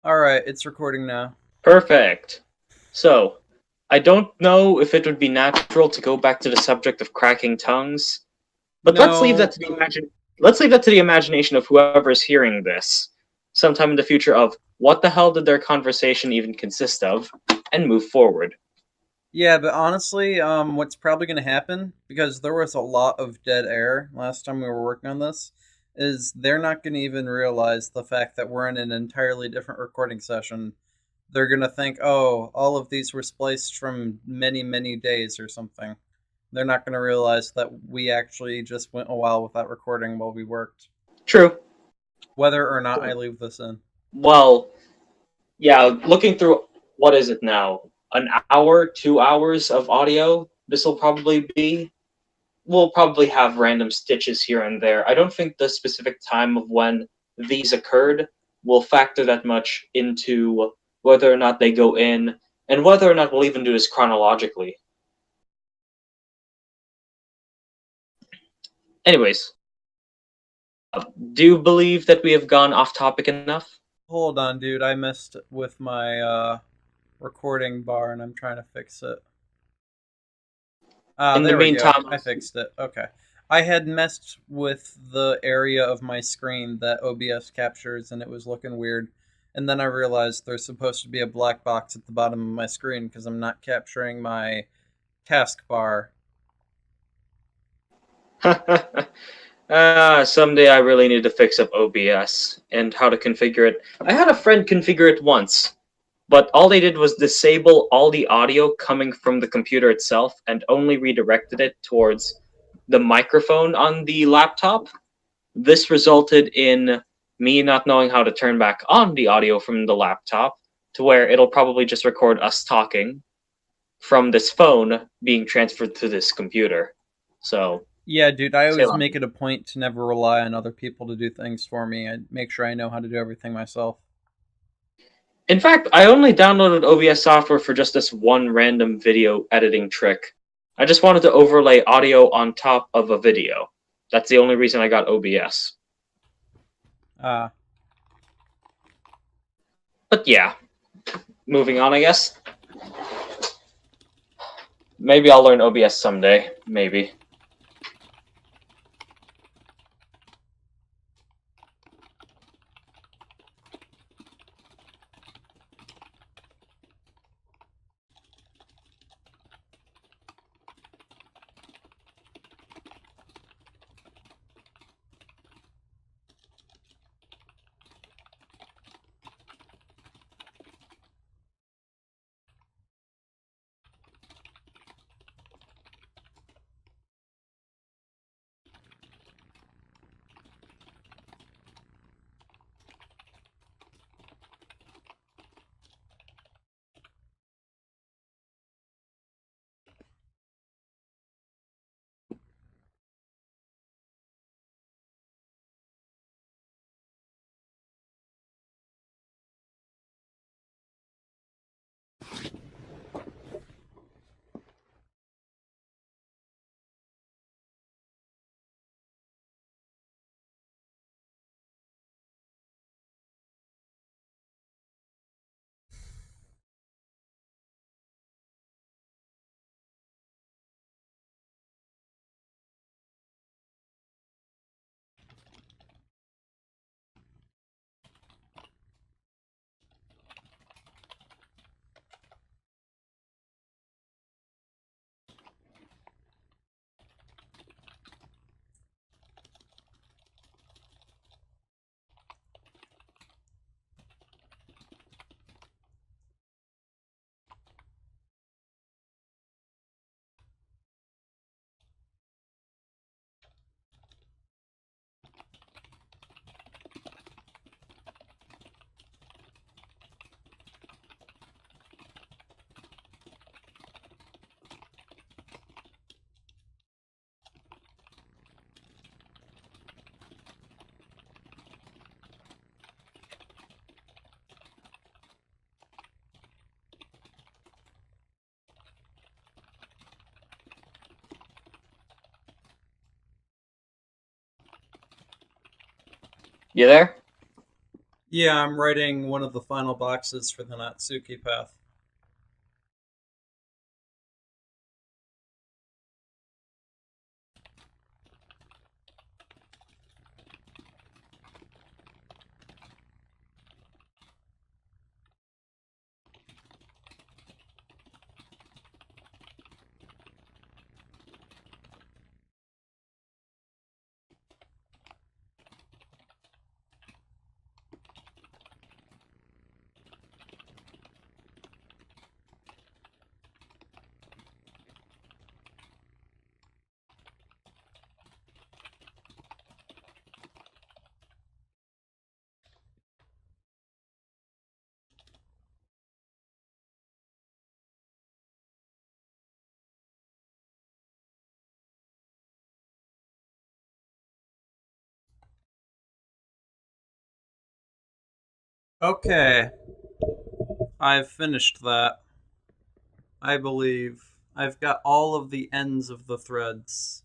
Alright, it's recording now. Perfect. So, I don't know if it would be natural to go back to the subject of cracking tongues, but No, let's leave that to the imagination of whoever is hearing this sometime in the future of what the hell did their conversation even consist of, and move forward. yeah, but honestly, what's probably going to happen, because there was a lot of dead air last time we were working on this, is they're not going to even realize the fact that we're in an entirely different recording session. They're going to think, oh, all of these were spliced from many, many days or something. They're not going to realize that we actually just went a while without recording while we worked, True. whether or not I leave this in. Well, yeah, looking through what is it now? An hour, 2 hours of audio, this will probably be. We'll probably have random stitches here and there. I don't think the specific time of when these occurred will factor that much into whether or not they go in, and whether or not we'll even do this chronologically. Anyways, do you believe that we have gone off topic enough? Hold on, dude. I messed with my recording bar and I'm trying to fix it. Ah, In the there we go. meantime, I fixed it. Okay. I had messed with the area of my screen that OBS captures and it was looking weird. And then I realized there's supposed to be a black box at the bottom of my screen because I'm not capturing my taskbar. someday I really need to fix up OBS and how to configure it. I had a friend configure it once, but all they did was disable all the audio coming from the computer itself and only redirected it towards the microphone on the laptop. This resulted in me not knowing how to turn back on the audio from the laptop, to where it'll probably just record us talking from this phone being transferred to this computer. So, Yeah, dude, I say always less. make it a point to never rely on other people to do things for me. I make sure I know how to do everything myself. In fact, I only downloaded OBS software for just this one random video editing trick. I just wanted to overlay audio on top of a video. That's the only reason I got OBS. Uh, But yeah, moving on, I guess. Maybe I'll learn OBS someday. Maybe. You there? Yeah, I'm writing one of the final boxes for the Natsuki path. Okay, I've finished that. I believe I've got all of the ends of the threads.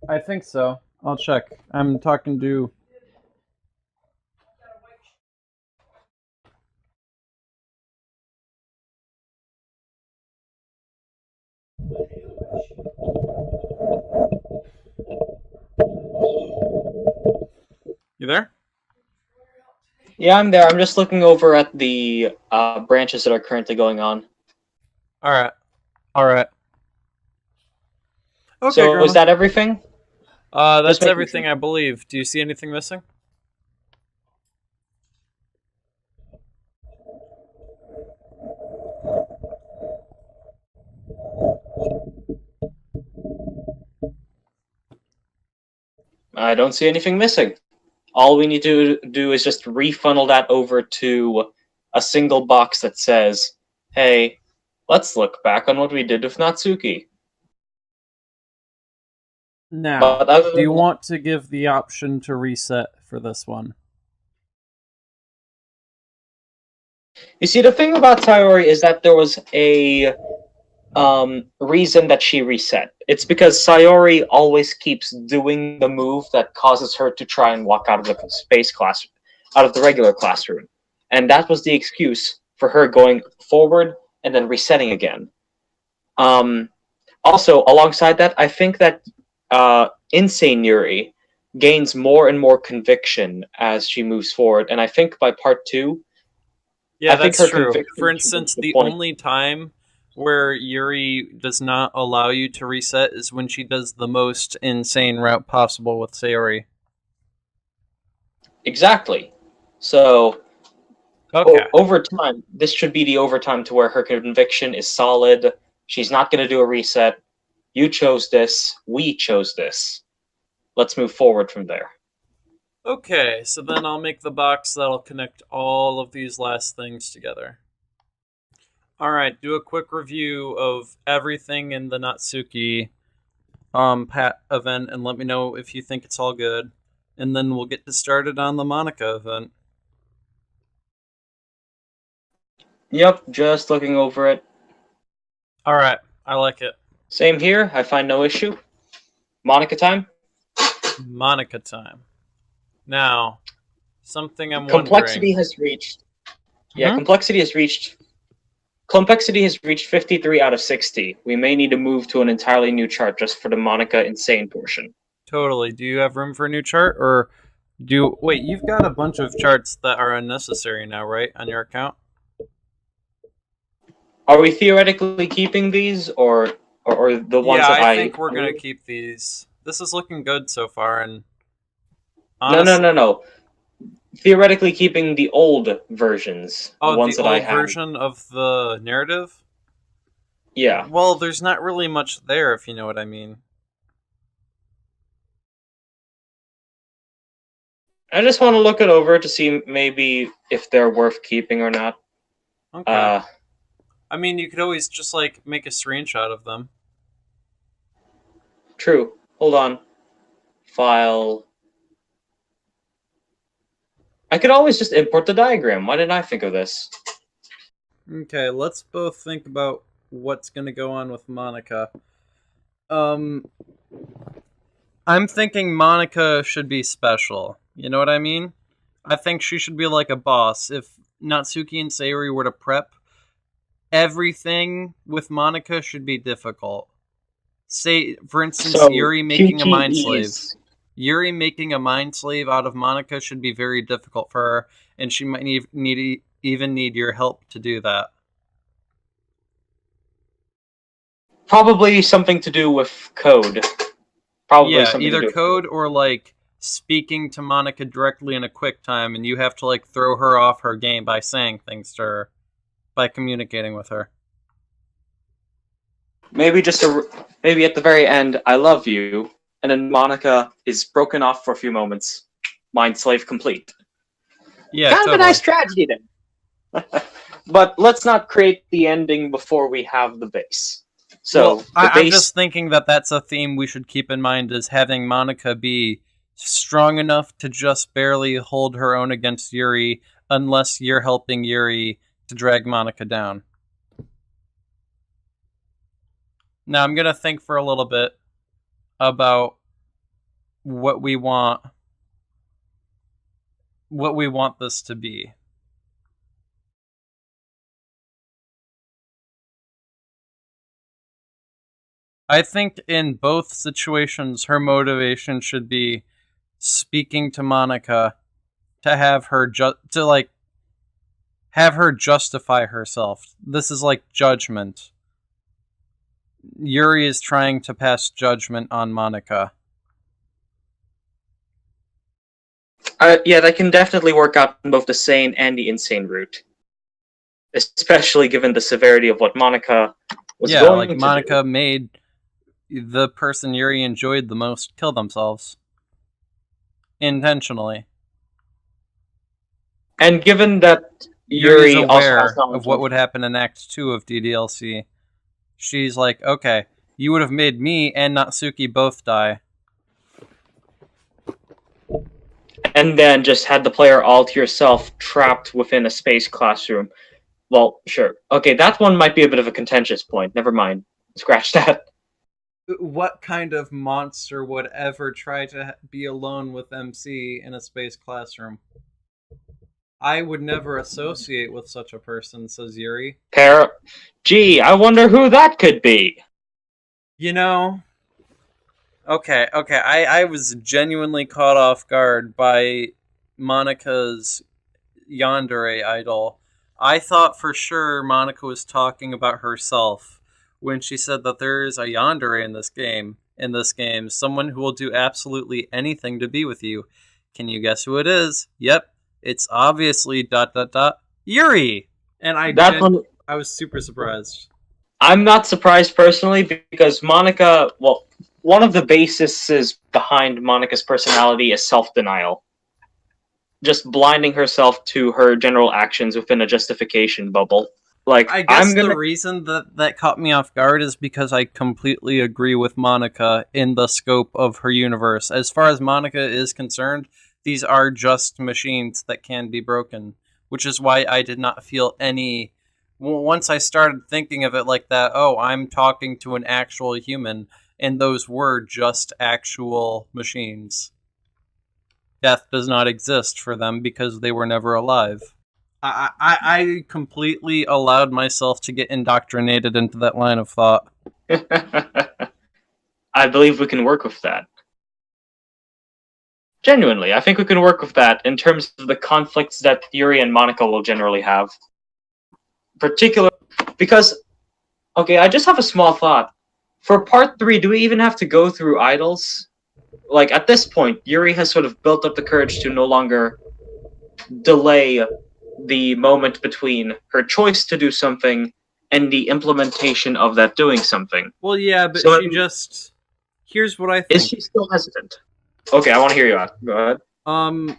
I think so. I'll check. I'm talking to. You there? Yeah, I'm there. I'm just looking over at the branches that are currently going on. All right. All right. Okay, So is Grandma. that everything? Just That's making sure. everything I believe. Do you see anything missing? I don't see anything missing. All we need to do is just refunnel that over to a single box that says, "Hey, let's look back on what we did with Natsuki." Now, But other do than you that, want to give the option to reset for this one? you see, the thing about Sayori is that there was a reason that she reset. It's because Sayori always keeps doing the move that causes her to try and walk out of the space class, out of the regular classroom, and that was the excuse for her going forward and then resetting again. Um, Also, alongside that, I think that Insane Yuri gains more and more conviction as she moves forward, and I think by part two, Yeah, I think that's her true. For conviction should reach instance, the the point. only time where Yuri does not allow you to reset is when she does the most insane route possible with Sayori. Exactly. So Okay. over time, this should be the overtime to where her conviction is solid. She's not going to do a reset. You chose this. We chose this. Let's move forward from there. Okay, so then I'll make the box that'll connect all of these last things together. Alright, do a quick review of everything in the Natsuki Pat event and let me know if you think it's all good. And then we'll get started on the Monica event. Yep, just looking over it. Alright, I like it. Same here. I find no issue. Monica time. Monica time. Now, something I'm Complexity wondering. has reached. Yeah, Hmm? complexity has reached. Complexity has reached 53 out of 60. We may need to move to an entirely new chart just for the Monica insane portion. Totally. Do you have room for a new chart, or wait? You've got a bunch of charts that are unnecessary now, right, on your account? Are we theoretically keeping these, or the ones Yeah, that I I? think we're gonna keep these. This is looking good so far, and No, no, honest. no, no. Theoretically keeping the old versions, the Oh, ones the that I old have. version of the narrative. Yeah. Well, there's not really much there, if you know what I mean. I just want to look it over to see maybe if they're worth keeping or not. Okay. Uh, I mean, you could always just like make a screenshot of them. True. Hold on. File. I could always just import the diagram. Why didn't I think of this? Okay, let's both think about what's gonna go on with Monica. Um, I'm thinking Monica should be special. You know what I mean? I think she should be like a boss. If Natsuki and Sayori were to prep, everything with Monica should be difficult. Say, for instance, So Yuri making a mind slave. QTEs. Yuri making a mind slave out of Monica should be very difficult for her, and she might even need your help to do that. Probably something to do with code. Probably Yeah, something to either do with code. code or like speaking to Monica directly in a quick time, and you have to like throw her off her game by saying things to her, by communicating with her. Maybe maybe at the very end, I love you, and then Monica is broken off for a few moments. Mind slave complete. Yeah, Kind of a totally. nice tragedy then. But let's not create the ending before we have the base. So Well, the I'm base. just thinking that that's a theme we should keep in mind, is having Monica be strong enough to just barely hold her own against Yuri, unless you're helping Yuri to drag Monica down. Now I'm gonna think for a little bit about what we want this to be. I think in both situations her motivation should be speaking to Monica to have her have her justify herself. This is like judgment. Yuri is trying to pass judgment on Monica. Yeah, that can definitely work out in both the sane and the insane route, especially given the severity of what Monica was Yeah, like going to do. Monica made the person Yuri enjoyed the most kill themselves. Intentionally. And given that Yuri is Yuri also has aware of knowledge what of. would happen in Act 2 of DDLC. She's like, okay, you would have made me and Natsuki both die. And then just had the player all to yourself trapped within a space classroom. Well, sure. Okay, that one might be a bit of a contentious point. Never mind. Scratch that. What kind of monster would ever try to be alone with MC in a space classroom? I would never associate with such a person, says Yuri. Gee, I wonder who that could be. You know, okay, I was genuinely caught off guard by Monica's yandere idol. I thought for sure Monica was talking about herself when she said that there is a yandere in this game. In this game, someone who will do absolutely anything to be with you. Can you guess who it is? Yep, it's obviously ... Yuri. And That one, I was super surprised. I'm not surprised personally because Monica, well, one of the bases behind Monica's personality is self-denial. Just blinding herself to her general actions within a justification bubble. Like, I I'm guess the gonna. reason that caught me off guard is because I completely agree with Monica in the scope of her universe. As far as Monica is concerned, these are just machines that can be broken, which is why I did not feel any. Once I started thinking of it like that, oh, I'm talking to an actual human, and those were just actual machines. Death does not exist for them because they were never alive. I completely allowed myself to get indoctrinated into that line of thought. I believe we can work with that. Genuinely, I think we can work with that in terms of the conflicts that Yuri and Monica will generally have. Particular because okay, I just have a small thought. For part 3, do we even have to go through idols? Like at this point, Yuri has sort of built up the courage to no longer delay the moment between her choice to do something and the implementation of that doing something. Well, yeah, but So she just... Here's what I is think. she still hesitant? Okay, I want to hear you out. Go ahead.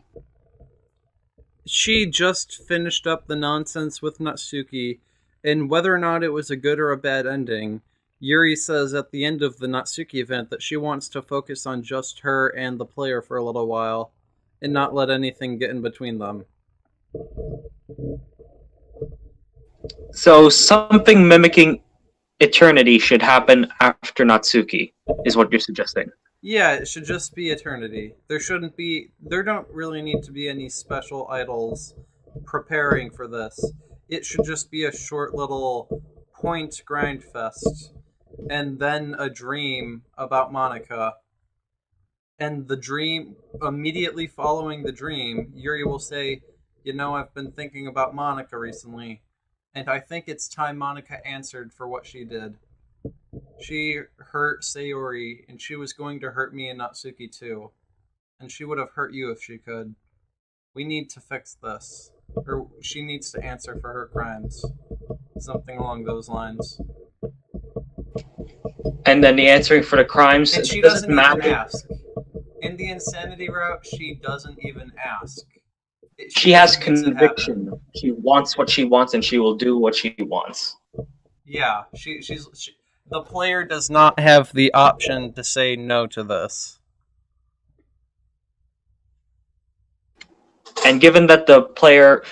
She just finished up the nonsense with Natsuki, and whether or not it was a good or a bad ending, Yuri says at the end of the Natsuki event that she wants to focus on just her and the player for a little while, and not let anything get in between them. So something mimicking eternity should happen after Natsuki, is what you're suggesting. Yeah, it should just be eternity. There don't really need to be any special idols preparing for this. It should just be a short little point grind fest, and then a dream about Monica. And the dream, immediately following the dream, Yuri will say, "You know, I've been thinking about Monica recently, and I think it's time Monica answered for what she did. She hurt Sayori, and she was going to hurt me and Natsuki too. And she would have hurt you if she could. We need to fix this. Or she needs to answer for her crimes." Something along those lines. And then the answering for the crimes And she doesn't doesn't matter. even ask. In the insanity route, she doesn't even ask. She has just makes it happen. conviction. She wants what she wants, and she will do what she wants. Yeah, the player does not have the option to say no to this. And given that the player,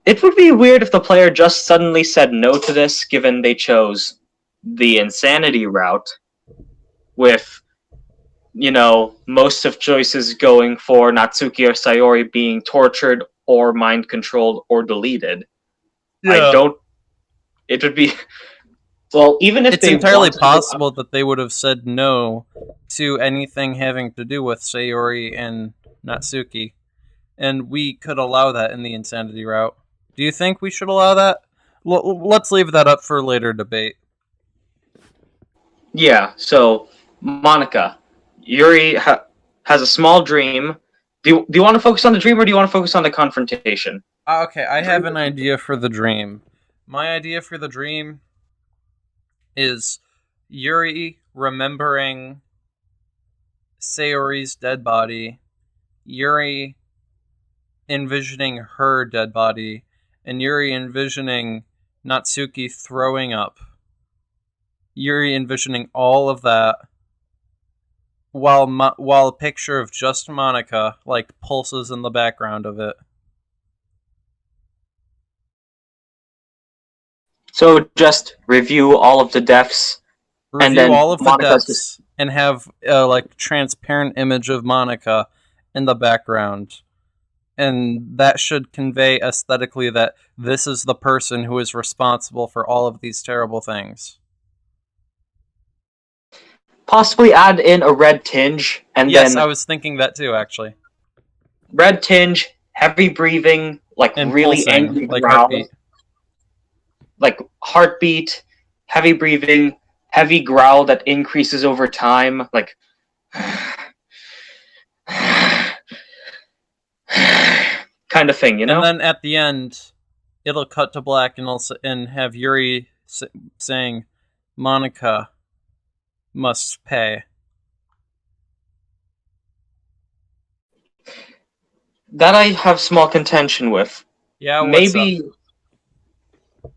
it would be weird if the player just suddenly said no to this, given they chose the insanity route, with, you know, most of choices going for Natsuki or Sayori being tortured or mind controlled or deleted. Yeah. I don't. It would be. Well, even if it's they entirely possible that they would have said no to anything having to do with Sayori and Natsuki, and we could allow that in the insanity route. Do you think we should allow that? Let's leave that up for later debate. Yeah, so Monica, Yuri has a small dream. Do you want to focus on the dream, or do you want to focus on the confrontation? Okay, I have an idea for the dream. My idea for the dream is Yuri remembering Sayori's dead body, Yuri envisioning her dead body, and Yuri envisioning Natsuki throwing up. Yuri envisioning all of that, while a picture of just Monica pulses in the background of it. So just review all of the deaths, and then all of the deaths, and have a transparent image of Monica in the background, and that should convey aesthetically that this is the person who is responsible for all of these terrible things. Possibly add in a red tinge, and yes, then I was thinking that too, actually. Red tinge, heavy breathing, and really pulsing, angry heartbeat. Heartbeat, heavy breathing, heavy growl that increases over time, kind of thing, you know? And then at the end, it'll cut to black and have Yuri saying, "Monica must pay." That I have small contention with. Yeah,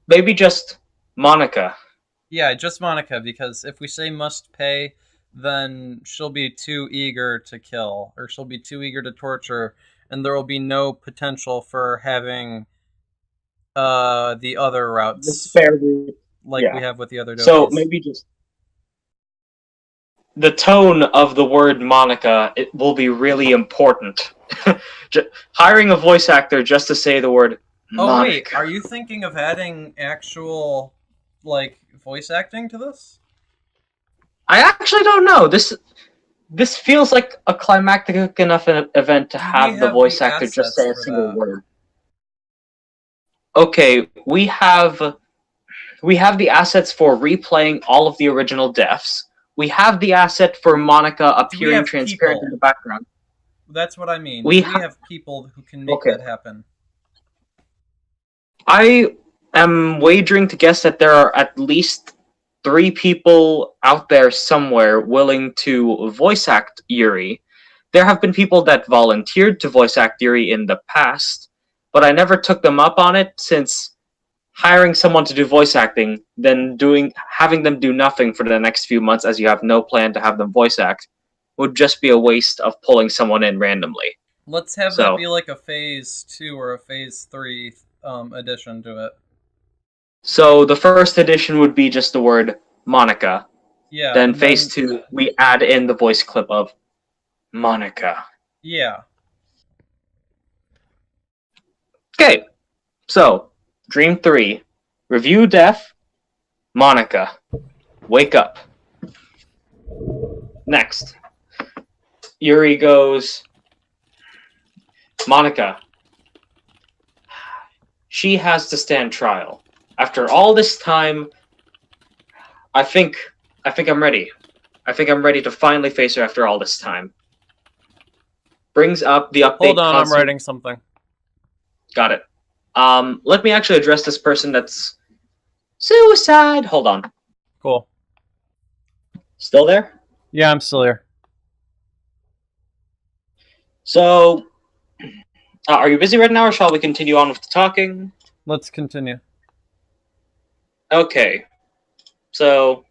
maybe just Monica. Yeah, just Monica, because if we say must pay, then she'll be too eager to kill, or she'll be too eager to torture, and there will be no potential for having the other routes we have with the other dojis. So maybe just the tone of the word Monica, it will be really important. Hiring a voice actor just to say the word Monica. Oh wait, are you thinking of adding actual voice acting to this? I actually don't know. This This feels like a climactic enough event to Do we have the have the voice actor just assets say a for single that? word. Okay, we have the assets for replaying all of the original deaths. We have the asset for Monica Do we appearing have transparent in people? the background. That's what I mean. We Do we have have people who can make okay. that happen? I am wagering to guess that there are at least 3 people out there somewhere willing to voice act Yuri. There have been people that volunteered to voice act Yuri in the past, but I never took them up on it since hiring someone to do voice acting, then having them do nothing for the next few months as you have no plan to have them voice act would just be a waste of pulling someone in randomly. Let's have that So be like a phase 2 or a phase 3 addition to it. so the first edition would be just the word Monica. Yeah, Then and phase then 2 we add in the voice clip of Monica. yeah. Okay, so Dream 3. Review death, Monica. Wake up. Next. Yuri goes, Monica. She has to stand trial. After all this time, I think I'm ready. I think I'm ready to finally face her after all this time. Brings up the Hold update on, I'm console. writing something. Got it. Let me actually address this person that's suicide. Hold on. Cool. Still there? Yeah, I'm still here. So, are you busy right now, or shall we continue on with the talking? Let's continue. Okay. So,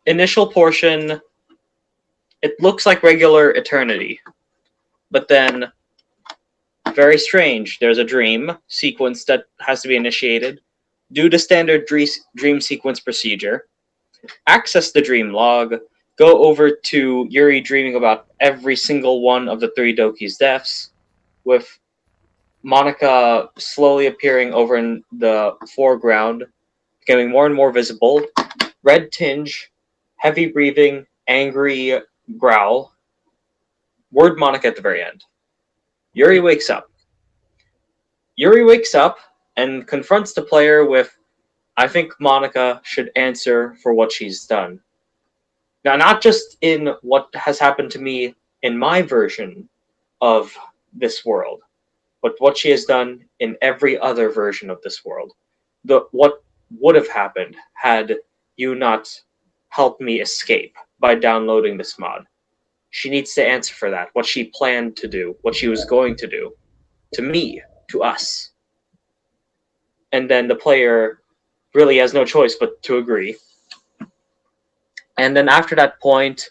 initial portion, it looks like regular Eternity, but then very strange. There's a dream sequence that has to be initiated. Do the standard dream sequence procedure. Access the dream log. Go over to Yuri dreaming about every single one of the 3 Doki's deaths, with Monica slowly appearing over in the foreground, becoming more and more visible. Red tinge, heavy breathing, angry growl. Word Monica at the very end. Yuri wakes up. Yuri wakes up and confronts the player with, I think Monica should answer for what she's done. Now, not just in what has happened to me in my version of this world, but what she has done in every other version of this world. What would have happened had you not helped me escape by downloading this mod. She needs to answer for that, what she planned to do, what she was going to do, to me, to us. And then the player really has no choice but to agree. And then after that point,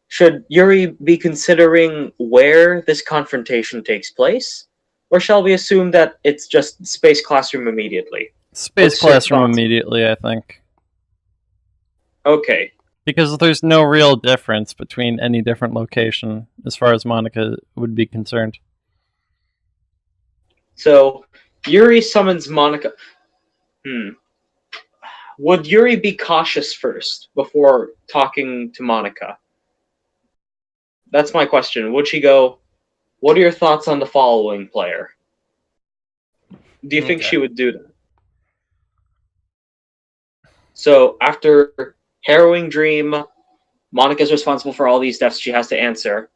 should Yuri be considering where this confrontation takes place? Or shall we assume that it's just Space Classroom immediately? Space What's your Classroom thoughts? immediately, I think. Okay. Because there's no real difference between any different location as far as Monica would be concerned. So Yuri summons Monica. Would Yuri be cautious first before talking to Monica? That's my question. Would she go, what are your thoughts on the following player? Do you think Okay. she would do that? So after harrowing dream, Monica's responsible for all these deaths she has to answer.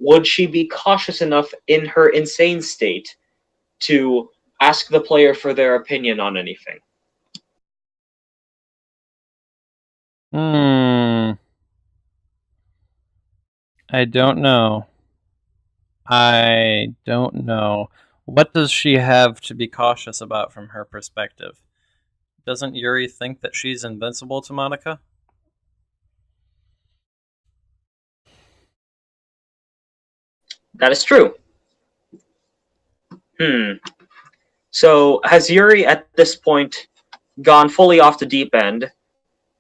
Would she be cautious enough in her insane state to ask the player for their opinion on anything? I don't know. I don't know. What does she have to be cautious about from her perspective? Doesn't Yuri think that she's invincible to Monica? That is true. So has Yuri at this point gone fully off the deep end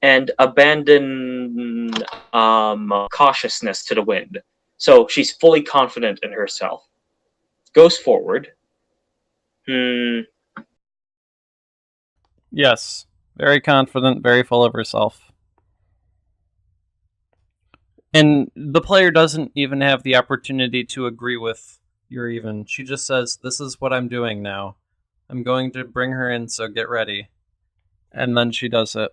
and abandoned cautiousness to the wind? So she's fully confident in herself. Goes forward. Yes. Very confident, very full of herself. And the player doesn't even have the opportunity to agree with Yuri even. She just says, "This is what I'm doing now. I'm going to bring her in, so get ready." And then she does it.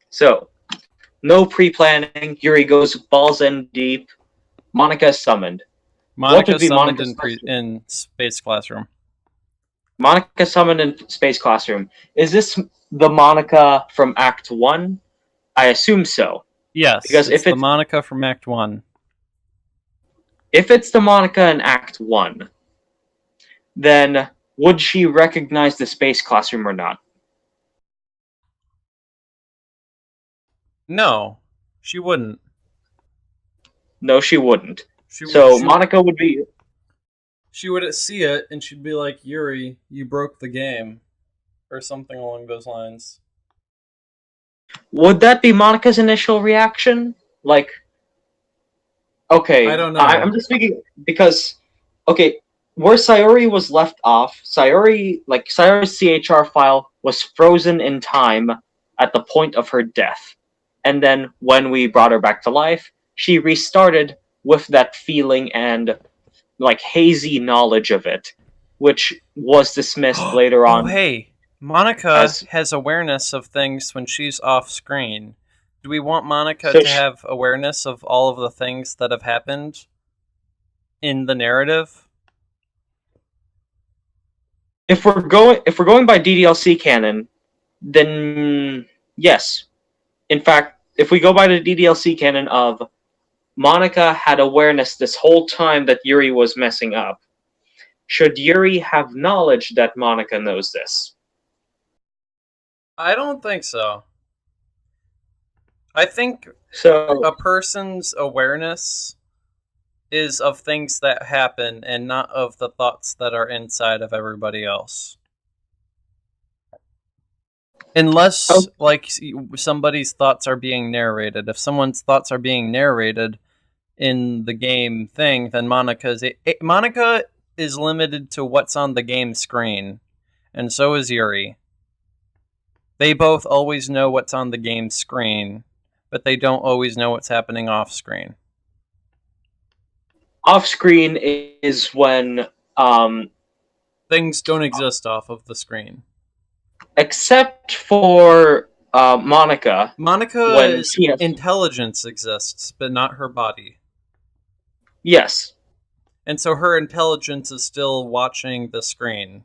So, no pre-planning. Yuri goes balls in deep. Monica is summoned. What Monica would be summoned Monica's first? in Space Classroom. Monica summoned in Space Classroom. Is this the Monica from Act 1? I assume so. Yes, Because it's the Monica from Act 1. if it's the Monica in Act 1, then would she recognize the Space Classroom or not? No, she wouldn't. No, she wouldn't. She So she Monica would be. she would see it and she'd be like, "Yuri, you broke the game," or something along those lines. Would that be Monica's initial reaction? Like, I okay, don't know. I'm just thinking because, okay, where Sayori was left off, Sayori's CHR file was frozen in time at the point of her death. And then when we brought her back to life, she restarted with that feeling and like hazy knowledge of it, which was dismissed later Oh, on hey, Monica as has awareness of things when she's off screen. Do we want Monica so. to have awareness of all of the things that have happened in the narrative? If we're going by DDLC canon, then yes. In fact, if we go by the DDLC canon of Monica had awareness this whole time that Yuri was messing up, should Yuri have knowledge that Monica knows this? I don't think so. I think So a person's awareness is of things that happen and not of the thoughts that are inside of everybody else. Unless, like, somebody's thoughts are being narrated. If someone's thoughts are being narrated in the game thing, then Monica is limited to what's on the game screen, and so is Yuri. They both always know what's on the game screen, but they don't always know what's happening off screen. off screen is when, Things don't exist off of the screen. except for Monica, when Monica's she has. intelligence exists, but not her body. Yes. And so her intelligence is still watching the screen.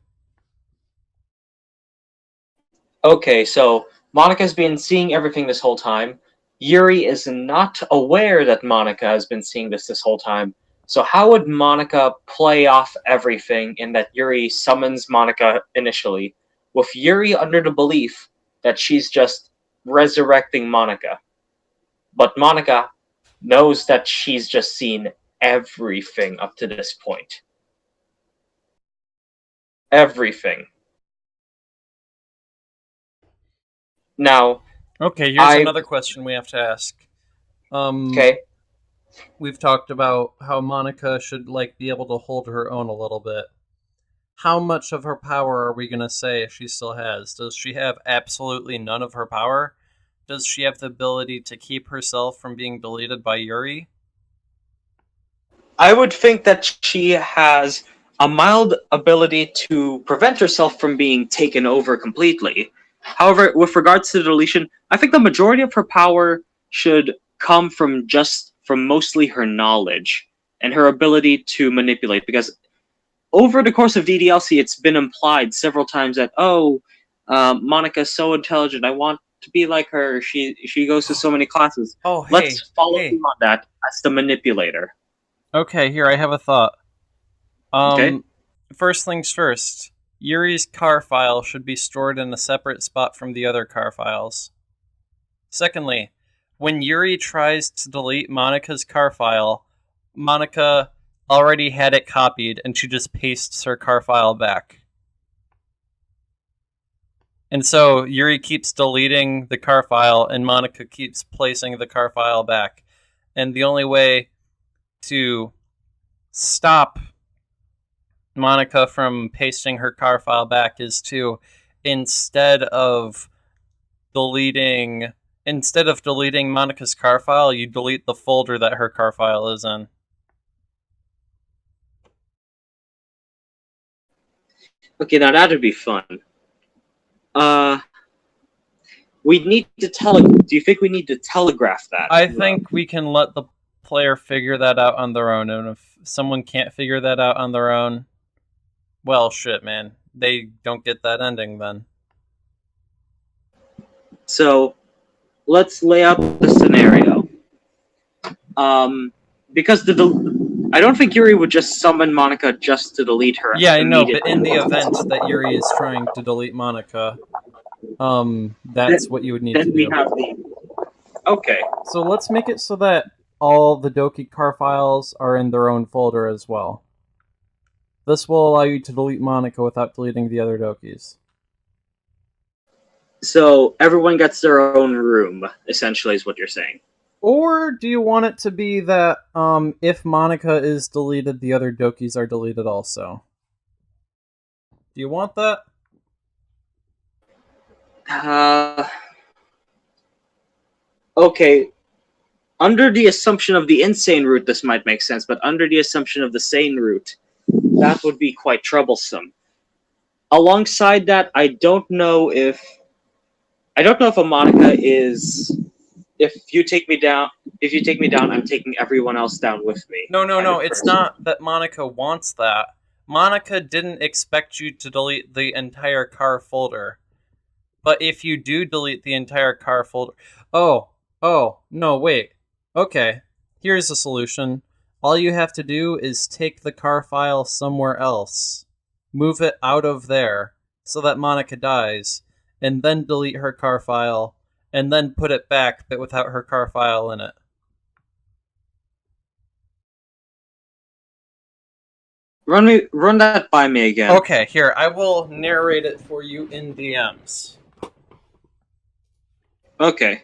Okay, so Monica's been seeing everything this whole time. Yuri is not aware that Monica has been seeing this whole time. So how would Monica play off everything in that Yuri summons Monica initially, with Yuri under the belief that she's just resurrecting Monica? But Monica knows that she's just seen everything up to this point. Everything. Now, Okay, here's another question we have to ask. Okay. We've talked about how Monica should be able to hold her own a little bit. How much of her power are we going to say she still has? Does she have absolutely none of her power? Does she have the ability to keep herself from being deleted by Yuri? I would think that she has a mild ability to prevent herself from being taken over completely. However, with regards to the deletion, I think the majority of her power should come from mostly her knowledge and her ability to manipulate. Because over the course of DDLC, it's been implied several times that Monica's so intelligent. I want to be like her. She goes to so many classes. Oh, hey, Let's follow hey. through on that as the manipulator. Okay, here, I have a thought. Okay. First things first. Yuri's car file should be stored in a separate spot from the other car files. Secondly, when Yuri tries to delete Monica's car file, Monica already had it copied and she just pastes her car file back. And so Yuri keeps deleting the car file and Monica keeps placing the car file back. And the only way to stop Monica from pasting her car file back is to, instead of instead of deleting Monica's car file, you delete the folder that her car file is in. Okay, now that'd be fun. We need to do you think we need to telegraph that? I think we can let the player figure that out on their own, and if someone can't figure that out on their own, well, shit, man. They don't get that ending then. So, let's lay out the scenario. Because I don't think Yuri would just summon Monica just to delete her. Yeah, I know, but in the event that Yuri is trying to delete Monica, that's what you would need to do. Okay. So let's make it so that all the Doki car files are in their own folder as well. This will allow you to delete Monica without deleting the other Dokis. So everyone gets their own room, essentially, is what you're saying. Or do you want it to be that if Monica is deleted, the other Dokis are deleted also? Do you want that? Okay. Under the assumption of the insane route, this might make sense, but under the assumption of the sane route, that would be quite troublesome. Alongside that, I don't know if a Monica is, if you take me down, I'm taking everyone else down with me. No, it's not that Monica wants that. Monica didn't expect you to delete the entire car folder. But if you do delete the entire car folder... Oh, no, wait. Okay, here's a solution. All you have to do is take the car file somewhere else. Move it out of there, so that Monica dies, and then delete her car file, and then put it back, but without her car file in it. Run that by me again. Okay, here, I will narrate it for you in DMs. Okay.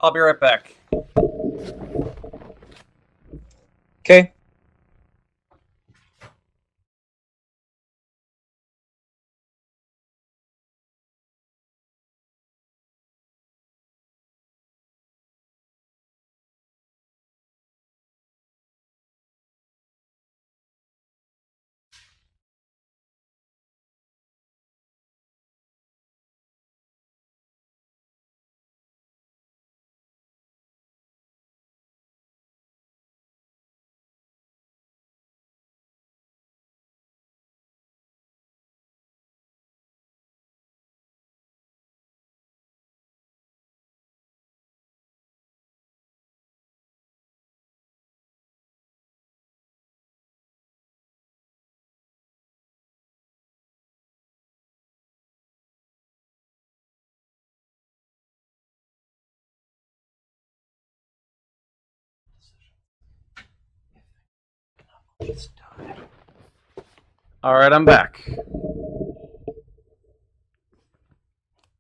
I'll be right back. Okay. All right, I'm back.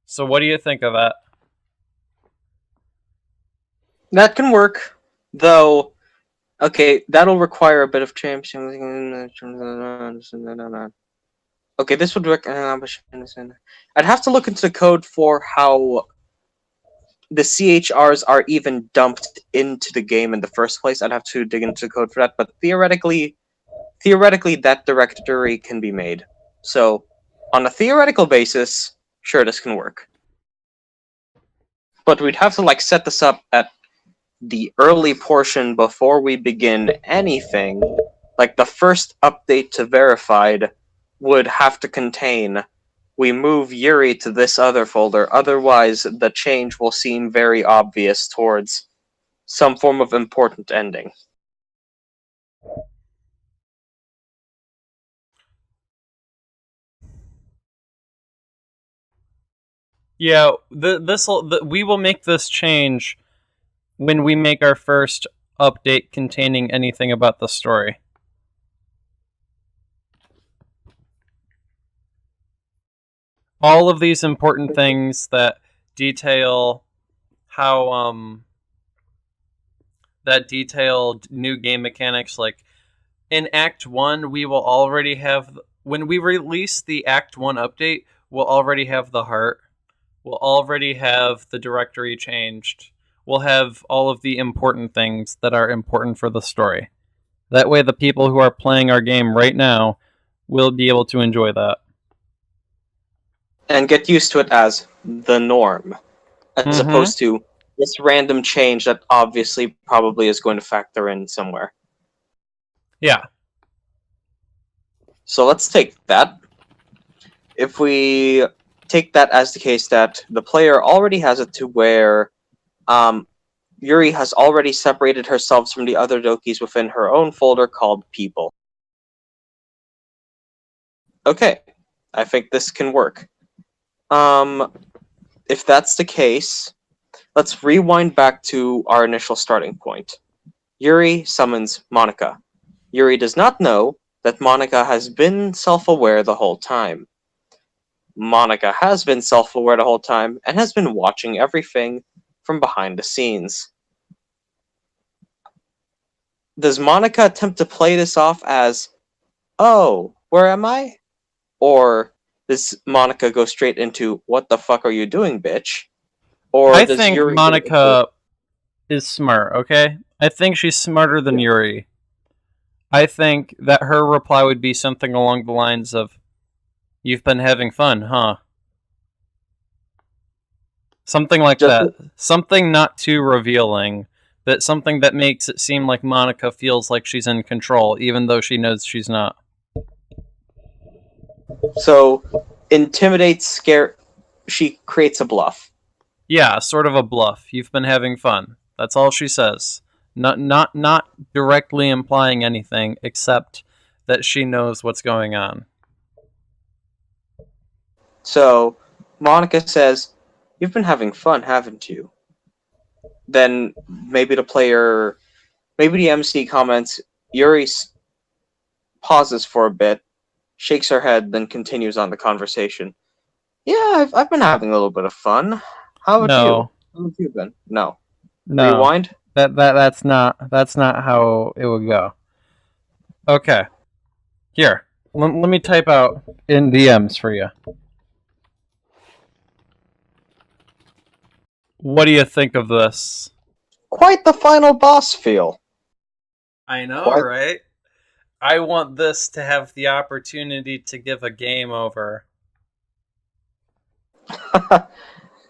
So, what do you think of that? That can work, though. Okay, that'll require a bit of change. Okay, this would work. I'd have to look into the code for how the CHRs are even dumped into the game in the first place. I'd have to dig into the code for that, but theoretically, that directory can be made. So, on a theoretical basis, sure, this can work. But we'd have to like set this up at the early portion before we begin anything. Like the first update to verified would have to contain we move Yuri to this other folder, otherwise the change will seem very obvious towards some form of important ending. Yeah, we will make this change when we make our first update containing anything about the story. All of these important things that detail how that detailed new game mechanics, like in Act 1 we will already have, when we release the Act 1 update, we'll already have the heart, we'll already have the directory changed, we'll have all of the important things that are important for the story. That way the people who are playing our game right now will be able to enjoy that. And get used to it as the norm, as opposed to this random change that obviously probably is going to factor in somewhere. Yeah. So let's take that. If we take that as the case that the player already has it to where Yuri has already separated herself from the other Dokis within her own folder called People. Okay, I think this can work. If that's the case, let's rewind back to our initial starting point. Yuri summons Monica. Yuri does not know that Monica has been self-aware the whole time. Monica has been self-aware the whole time and has been watching everything from behind the scenes. Does Monica attempt to play this off as, oh, where am I? Or does Monica go straight into, what the fuck are you doing, bitch? Or I does think Yuri Monica is smart, okay? I think she's smarter than Yuri. I think that her reply would be something along the lines of, you've been having fun, huh? Something like that. Something not too revealing, but something that makes it seem like Monica feels like she's in control, even though she knows she's not. So, intimidate, scare, she creates a bluff. Yeah, sort of a bluff. You've been having fun. That's all she says. Not directly implying anything, except that she knows what's going on. So, Monica says, you've been having fun, haven't you? Then maybe the MC comments, Yuri pauses for a bit, shakes her head, then continues on the conversation. Yeah, I've been having a little bit of fun. How about you? No. How have you been? No. No, Rewind. that's not how it would go. Okay, here. Let me type out in DMs for you. What do you think of this? Quite the final boss feel. I know, Quite. right? I want this to have the opportunity to give a game over.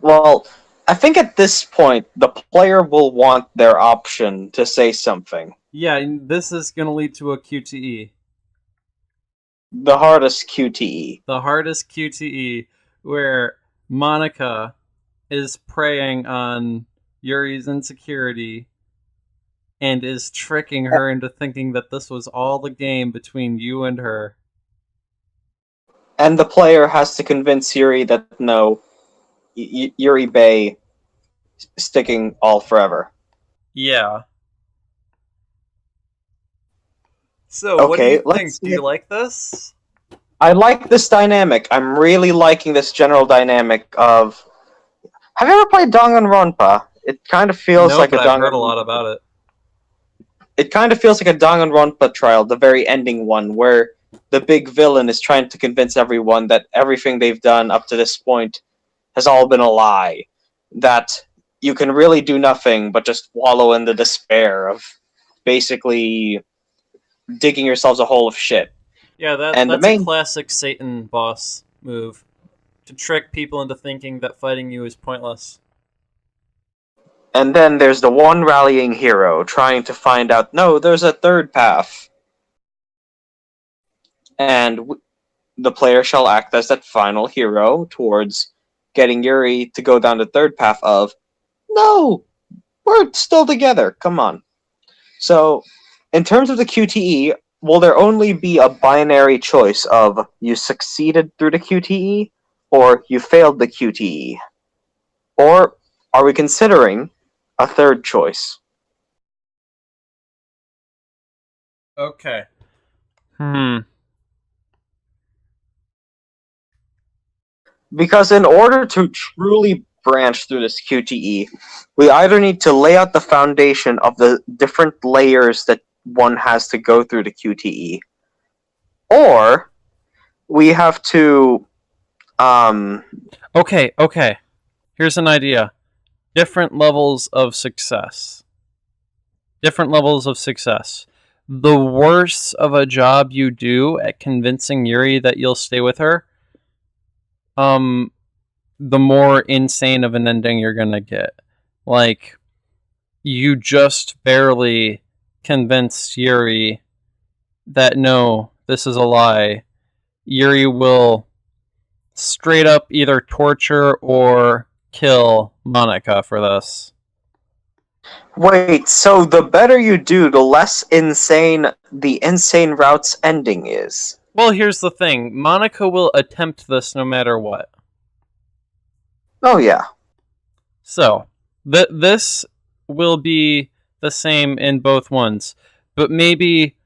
Well, I think at this point the player will want their option to say something. Yeah, this is going to lead to a QTE. The hardest QTE. The hardest QTE, where Monica is preying on Yuri's insecurity and is tricking her into thinking that this was all the game between you and her. And the player has to convince Yuri that no, Yuri Bay sticking all forever. Yeah. So, what do you Okay, think? Do you like this? I like this dynamic. I'm really liking this general dynamic of. Have you ever played Danganronpa? It kind of feels No, like but a I've heard a Danganronpa. lot about it. It kind of feels like a Danganronpa trial, the very ending one, where the big villain is trying to convince everyone that everything they've done up to this point has all been a lie. That you can really do nothing but just wallow in the despair of basically digging yourselves a hole of shit. Yeah, And the that's a main classic Satan boss move. To trick people into thinking that fighting you is pointless. and then there's the one rallying hero trying to find out no, there's a third path. And the player shall act as that final hero towards getting Yuri to go down the third path of no, we're still together. Come on. So, in terms of the QTE, will there only be a binary choice of you succeeded through the QTE or you failed the QTE? Or are we considering a third choice? Okay. Because in order to truly branch through this QTE, we either need to lay out the foundation of the different layers that one has to go through the QTE, or we have to Okay. Here's an idea. Different levels of success. The worse of a job you do at convincing Yuri that you'll stay with her, the more insane of an ending you're gonna get. Like, you just barely convince Yuri that no, this is a lie. Yuri will straight up either torture or kill Monica for this. wait. So the better you do, the less insane the insane route's ending is. Well, here's the thing. Monica will attempt this no matter what. Oh yeah. So, this will be the same in both ones. But maybe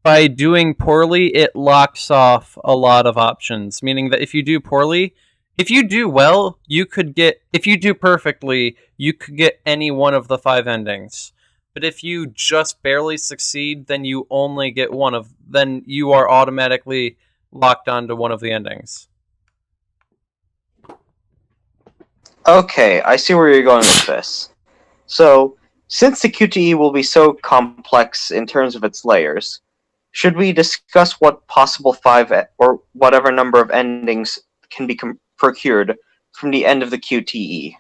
by doing poorly, it locks off a lot of options. Meaning that if you do poorly, if you do well, if you do perfectly, you could get any one of the 5 endings. But if you just barely succeed, then you only get then you are automatically locked onto one of the endings. Okay, I see where you're going with this. So, since the QTE will be so complex in terms of its layers, should we discuss what possible 5 or whatever number of endings can be procured from the end of the QTE?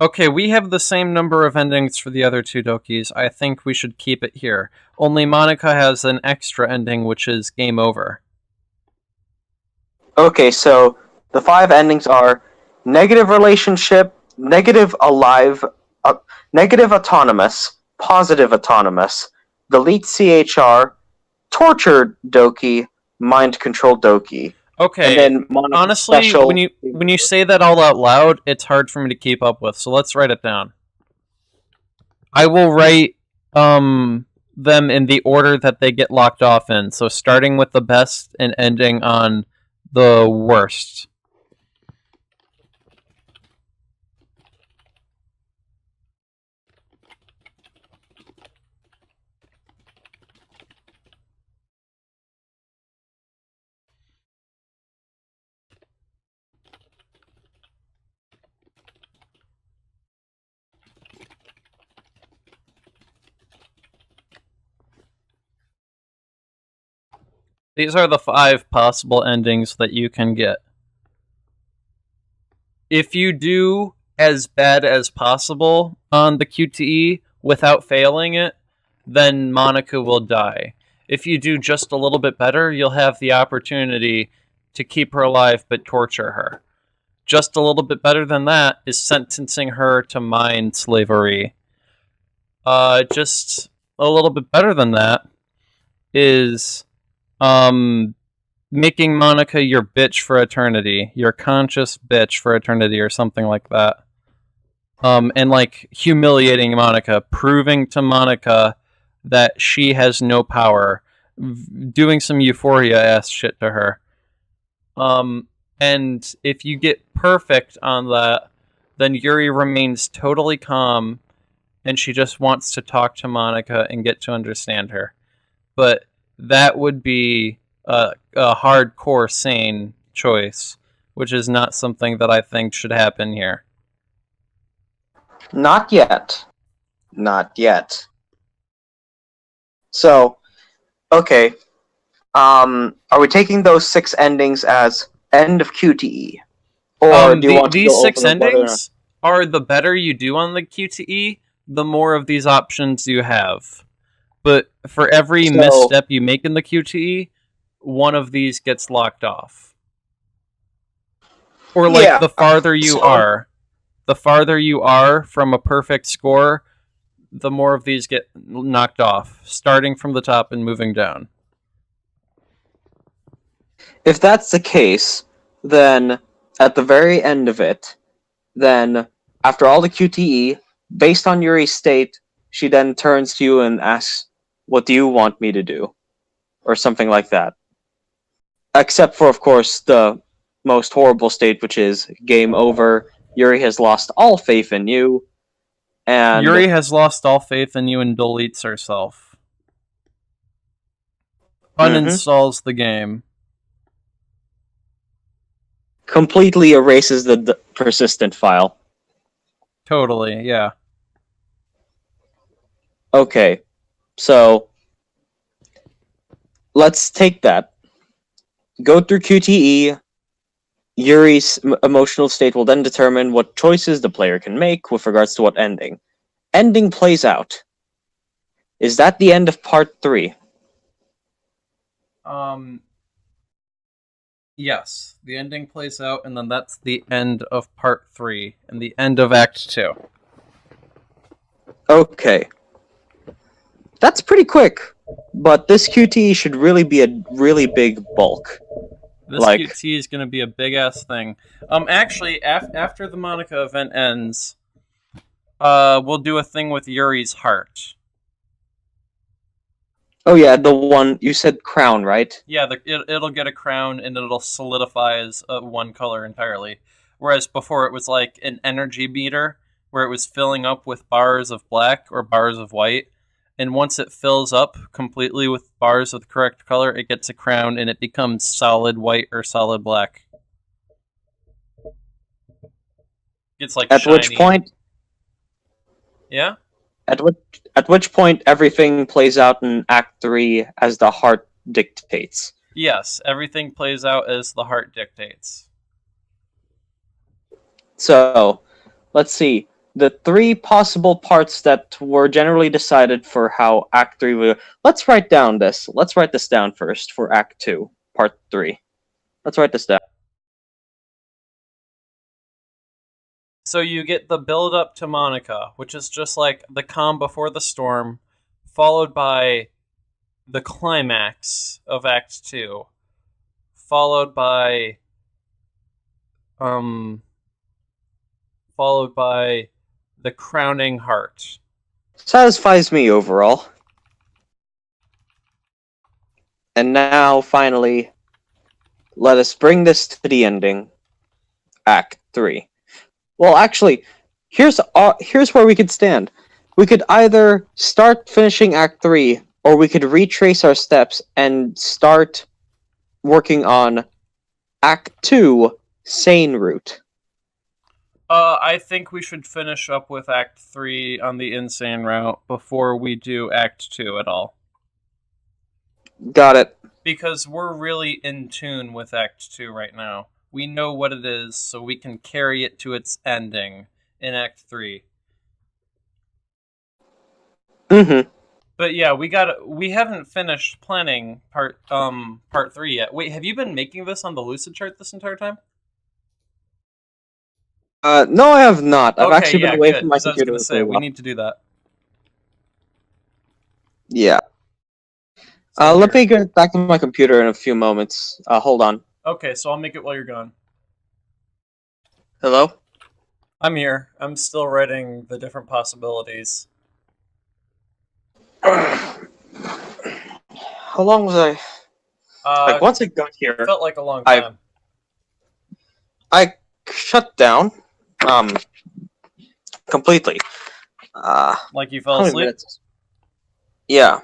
Okay, we have the same number of endings for the other 2 Dokis. I think we should keep it here. Only Monica has an extra ending, which is game over. Okay, so the 5 endings are negative relationship, negative alive, negative autonomous, positive autonomous, delete CHR, tortured Doki, mind control Doki. Okay, and then honestly, special... when you say that all out loud, it's hard for me to keep up with. So let's write it down. I will write them in the order that they get locked off in. So starting with the best and ending on the worst. These are the 5 possible endings that you can get. If you do as bad as possible on the QTE without failing it, then Monica will die. If you do just a little bit better, you'll have the opportunity to keep her alive but torture her. Just a little bit better than that is sentencing her to mind slavery. Just a little bit better than that is making Monica your bitch for eternity, your conscious bitch for eternity, or something like that. And like humiliating Monica, proving to Monica that she has no power, doing some Euphoria ass shit to her. And if you get perfect on that, then Yuri remains totally calm, and she just wants to talk to Monica and get to understand her. But that would be a hardcore sane choice, which is not something that I think should happen here. Not yet. Not yet. So, okay. Are we taking those 6 endings as end of QTE? Or do you want to these go 6 over endings are the better you do on the QTE, the more of these options you have. But for every misstep you make in the QTE, one of these gets locked off. Or like the farther you are from a perfect score, the more of these get knocked off, starting from the top and moving down. If that's the case, then at the very end of it, then after all the QTE, based on Yuri's state, she then turns to you and asks, "What do you want me to do?" Or something like that. Except for, of course, the most horrible state, which is game over. Yuri has lost all faith in you. And Yuri has lost all faith in you and deletes herself. Uninstalls the game. Completely erases the persistent file. Totally, yeah. Okay, so let's take that. Go through QTE. Yuri's emotional state will then determine what choices the player can make with regards to what ending. Ending plays out. Is that the end of part 3? Yes, the ending plays out, and then that's the end of part 3 and the end of Act 2. Okay. That's pretty quick, but this QTE should really be a really big bulk. This QTE is going to be a big-ass thing. Actually, after the Monica event ends, we'll do a thing with Yuri's heart. Oh yeah, the one, you said crown, right? Yeah, it'll get a crown, and it'll solidify as one color entirely. Whereas before it was like an energy meter, where it was filling up with bars of black or bars of white. And once it fills up completely with bars of the correct color, it gets a crown, and it becomes solid white or solid black. It's like at shiny. Which point? Yeah. At which point everything plays out in Act 3 as the heart dictates. Yes, everything plays out as the heart dictates. So, let's see. The 3 possible parts that were generally decided for how Act 3 would... Let's write down this. Let's write this down first for Act 2, Part 3. Let's write this down. So you get the build up to Monica, which is just like the calm before the storm, followed by the climax of Act 2, followed by the crowning heart. Satisfies me overall. And now, finally, let us bring this to the ending. Act 3. Well, actually, here's where we could stand. We could either start finishing Act 3, or we could retrace our steps and start working on Act 2, sane route. I think we should finish up with Act 3 on the insane route before we do Act 2 at all. Got it. because we're really in tune with Act 2 right now. We know what it is, so we can carry it to its ending in Act 3. Mm-hmm. But yeah, we haven't finished planning part 3 yet. Wait, have you been making this on the Lucid chart this entire time? No, I have not. I've Okay, actually been yeah, away good. from my Because I was computer gonna for say a we while. need to do that. Yeah. So Let here. me get back to my computer in a few moments. Hold on. Okay, so I'll make it while you're gone. Hello? I'm here. I'm still writing the different possibilities. How long was I? Like, once I got here, Felt like a long I time. I shut down, um, completely. Like you fell How many asleep? minutes? Yeah.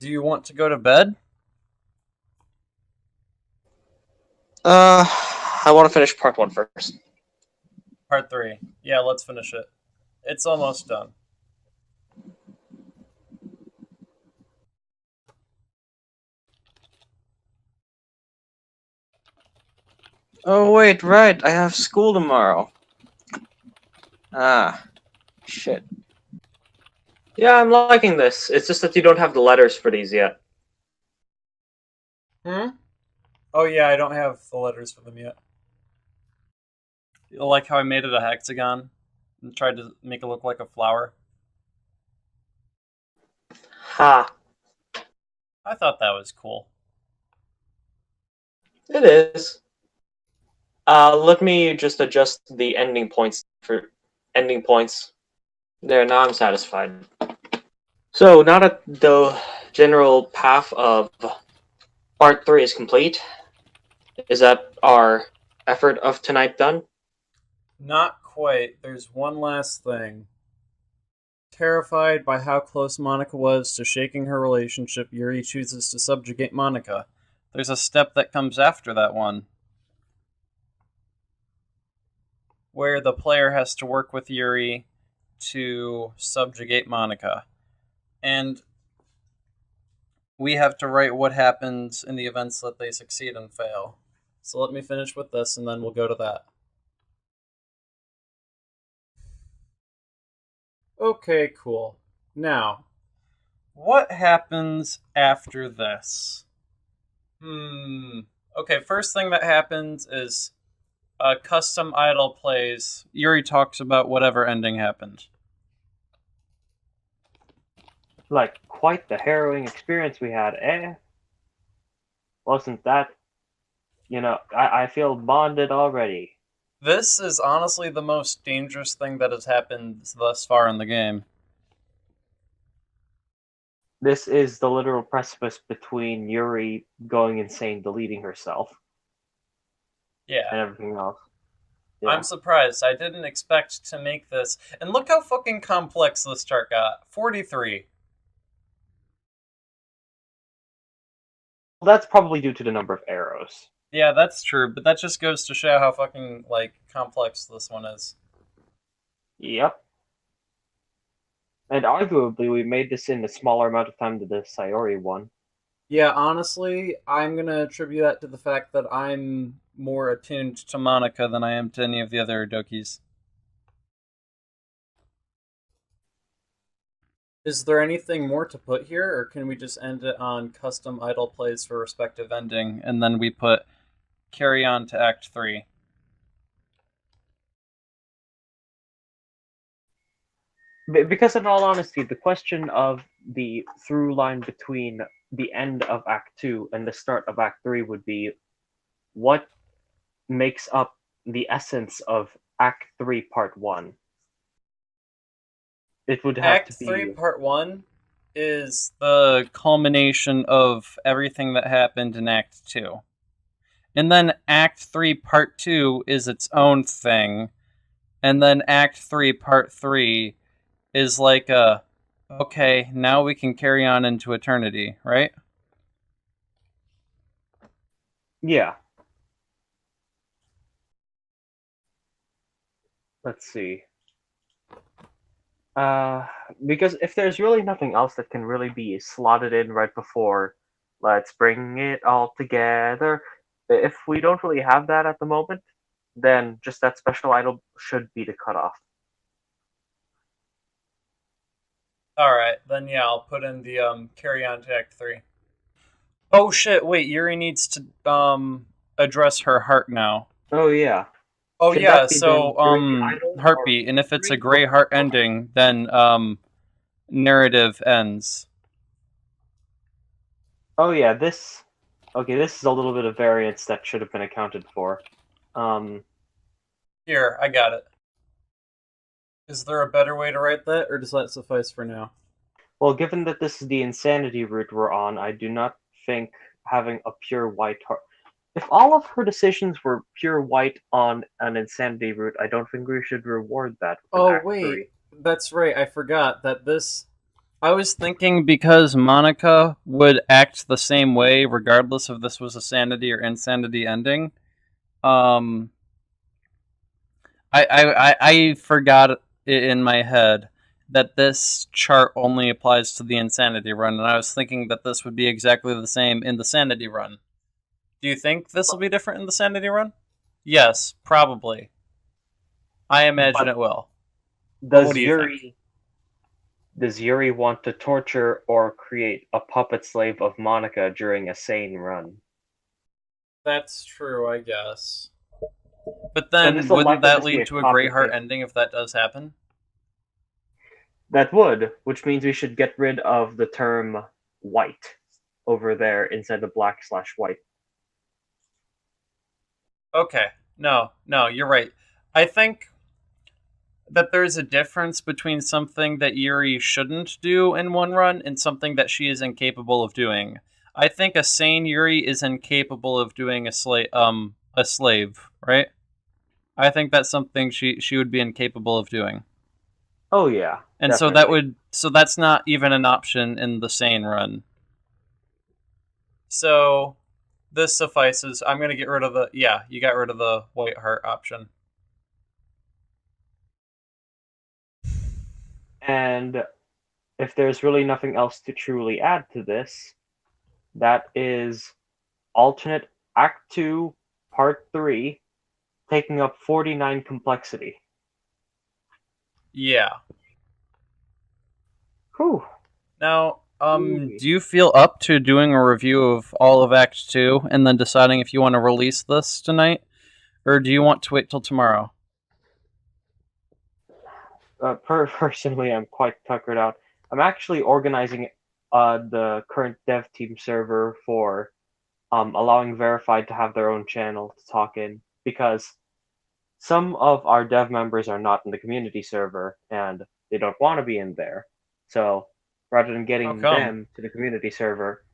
Do you want to go to bed? I want to finish part 1 first. Part 3. Yeah, let's finish it. It's almost done. Oh wait, right. I have school tomorrow. Ah, shit. Yeah, I'm liking this. It's just that you don't have the letters for these yet. Hmm? Oh yeah, I don't have the letters for them yet. You like how I made it a hexagon and tried to make it look like a flower? Ha. I thought that was cool. It is. Let me just adjust the ending points for ending points. There, now I'm satisfied. So now that the general path of part 3 is complete, is that our effort of tonight done? Not quite. There's one last thing. Terrified by how close Monica was to shaking her relationship, Yuri chooses to subjugate Monica. There's a step that comes after that one, where the player has to work with Yuri to subjugate Monica. And we have to write what happens in the events that they succeed and fail. So let me finish with this and then we'll go to that. Okay, cool. Now, what happens after this? Okay, first thing that happens is a custom idol plays. Yuri talks about whatever ending happened. Like, quite the harrowing experience we had, eh? Wasn't that? I feel bonded already. This is honestly the most dangerous thing that has happened thus far in the game. This is the literal precipice between Yuri going insane, deleting herself, Yeah. and everything else. Yeah. I'm surprised. I didn't expect to make this. And look how fucking complex this chart got. 43. Well, that's probably due to the number of arrows. Yeah, that's true, but that just goes to show how fucking, complex this one is. Yep. And arguably, we made this in a smaller amount of time than the Sayori one. Yeah, honestly, I'm gonna attribute that to the fact that I'm more attuned to Monica than I am to any of the other Dokis. Is there anything more to put here, or can we just end it on custom idol plays for respective ending, and then we put carry on to Act 3? Because, in all honesty, the question of the through line between the end of Act 2 and the start of Act 3 would be what makes up the essence of Act 3, Part 1. It would have Act to be 3, Part 1 is the culmination of everything that happened in Act 2. And then Act 3, Part 2 is its own thing. And then Act 3, Part 3 is like okay, now we can carry on into eternity, right? Yeah. Let's see. Because if there's really nothing else that can really be slotted in right before Let's bring it all together. If we don't really have that at the moment, then just that special idol should be the cutoff. Alright, then yeah, I'll put in the carry on to Act 3. Oh shit, wait, Yuri needs to address her heart now. Oh yeah. Oh Should yeah, that be done so during the idol or heartbeat, and if it's a during gray or heart before? ending, then narrative ends. Oh yeah, this is a little bit of variance that should have been accounted for. Here, I got it. Is there a better way to write that, or does that suffice for now? Well, given that this is the insanity route we're on, I do not think having a pure white heart. If all of her decisions were pure white on an insanity route, I don't think we should reward that with Oh, Act wait. 3. That's right, I forgot that this... I was thinking because Monica would act the same way regardless if this was a sanity or insanity ending. I forgot it in my head that this chart only applies to the insanity run, and I was thinking that this would be exactly the same in the sanity run. Do you think this will be different in the sanity run? Yes, probably. I imagine But it will. does What do you think? Does Yuri want to torture or create a puppet slave of Monica during a sane run? That's true, I guess. But So then, this will wouldn't likely that just be a lead to a Grey copy Heart paste. ending if that does happen? That would, which means we should get rid of the term white over there inside the black/white. Okay. No, you're right. I think that there's a difference between something that Yuri shouldn't do in one run and something that she is incapable of doing. I think a sane Yuri is incapable of doing a slave, right? I think that's something she would be incapable of doing. Oh yeah, And definitely. so that's not even an option in the sane run. So this suffices. I'm going to get rid of the you got rid of the white heart option. And if there's really nothing else to truly add to this, that is alternate Act 2, Part 3, taking up 49 complexity. Yeah. Whew. Now, do you feel up to doing a review of all of Act 2 and then deciding if you want to release this tonight? Or do you want to wait till tomorrow? Personally, I'm quite tuckered out. I'm actually organizing the current dev team server for allowing Verified to have their own channel to talk in, because some of our dev members are not in the community server and they don't want to be in there. So rather than How getting come? them to the community server,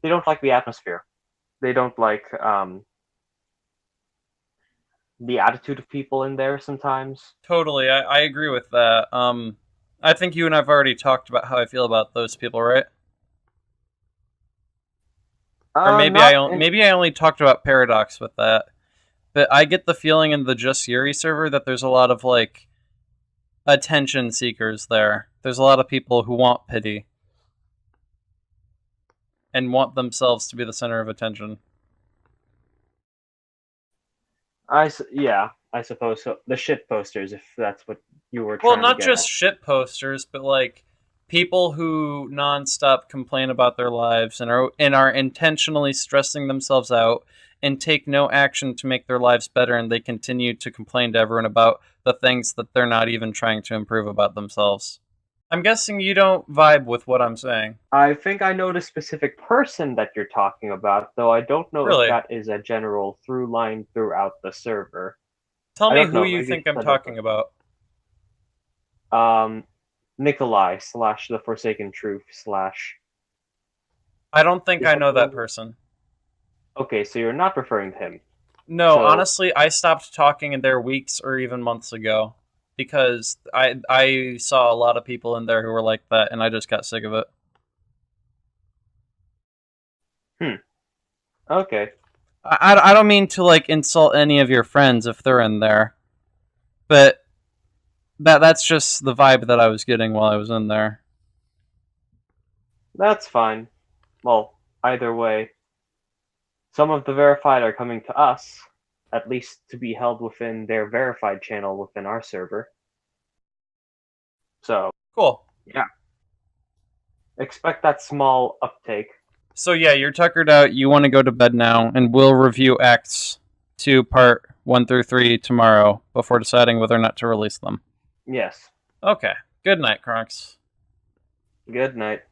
they don't like the atmosphere. They don't like the attitude of people in there sometimes. Totally, I agree with that. I think you and I've already talked about how I feel about those people, right? Or Not in, maybe I only talked about Paradox with that. But I get the feeling in the Just Yuri server that there's a lot of like attention seekers there. There's a lot of people who want pity and want themselves to be the center of attention. I suppose so. The shit posters, if that's what you were Well, trying to not get at. just shit posters, but like people who nonstop complain about their lives and are intentionally stressing themselves out and take no action to make their lives better, and they continue to complain to everyone about the things that they're not even trying to improve about themselves. I'm guessing you don't vibe with what I'm saying. I think I know the specific person that you're talking about, though I don't know if Really? that is a general through line throughout the server. Tell I me don't who know. you Maybe think it's I'm a different. talking about. Nikolai / the Forsaken Truth / I don't think Is I that know the that one? person. Okay, so you're not referring to him. No, So honestly, I stopped talking in there weeks or even months ago because I saw a lot of people in there who were like that, and I just got sick of it. okay. I don't mean to like insult any of your friends if they're in there, but that's just the vibe that I was getting while I was in there. That's fine. Well, either way, some of the verified are coming to us, at least to be held within their verified channel within our server. So, Cool. yeah. Expect that small uptake. So yeah, you're tuckered out. You want to go to bed now, and we'll review Acts 2, Part 1 through 3 tomorrow before deciding whether or not to release them. Yes. Okay. Good night, Kronks. Good night.